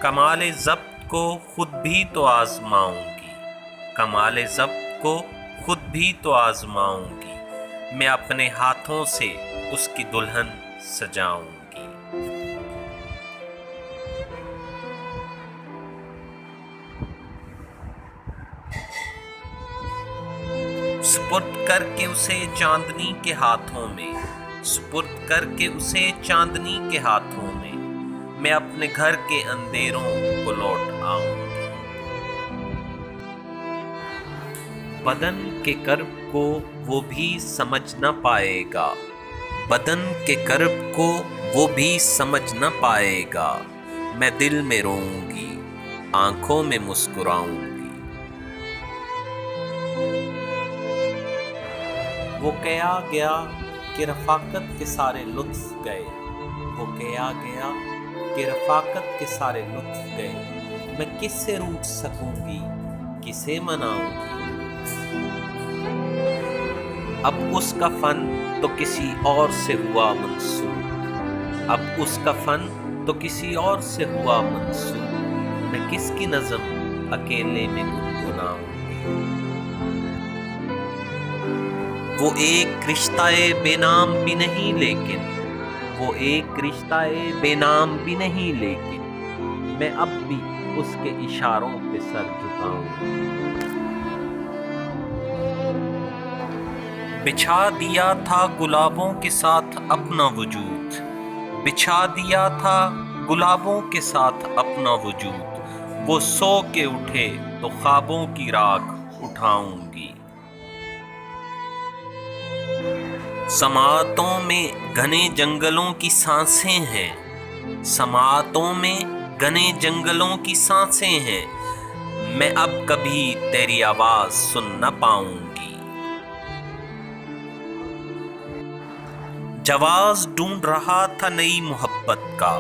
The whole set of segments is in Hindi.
कमाले ज़ब्त को खुद भी तो आजमाऊंगी, कमाले ज़ब्त को खुद भी तो आजमाऊंगी, मैं अपने हाथों से उसकी दुल्हन सजाऊंगी। सुपुर्द करके उसे चांदनी के हाथों में, सुपुर्द करके उसे चांदनी के हाथों में, मैं अपने घर के अंधेरों को लौट आऊंगी। बदन के कर्ब को वो भी समझ न पाएगा, बदन के कर्ब को वो भी समझ न पाएगा, मैं दिल में रोऊंगी, आंखों में मुस्कुराऊंगी। वो कहा गया कि रफ़ाकत के सारे लुत्फ़ गए, वो कहा गया कि रफ़ाकत के सारे लुत्फ़ गए, मैं किससे रूठ सकूंगी, किसे मनाऊंगी। अब उसका फ़न तो किसी और से हुआ मंसूर, अब उसका फ़न तो किसी और से हुआ मंसूर, मैं किसकी नज़म अकेले में गुनगुनाऊंगी। वो एक रिश्ता-ए बेनाम भी नहीं लेकिन, वो एक रिश्ता-ए बेनाम भी नहीं लेकिन, मैं अब भी उसके इशारों पे सर झुकाऊंगी। बिछा दिया था गुलाबों के साथ अपना वजूद, बिछा दिया था गुलाबों के साथ अपना वजूद, वो सो के उठे तो ख्वाबों की राख उठाऊंगी। समातों में घने जंगलों की सांसें हैं, समातों में घने जंगलों की सांसें हैं, मैं अब कभी तेरी आवाज़ सुन न पाऊंगी। जवाज़ ढूंढ रहा था नई मोहब्बत का,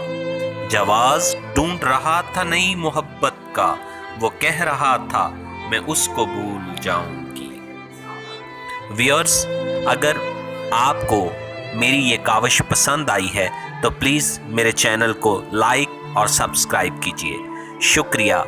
जवाज़ ढूंढ रहा था नई मोहब्बत का, वो कह रहा था मैं उसको भूल जाऊंगी। व्यूअर्स, अगर आपको मेरी ये काविश पसंद आई है तो प्लीज़ मेरे चैनल को लाइक और सब्सक्राइब कीजिए। शुक्रिया।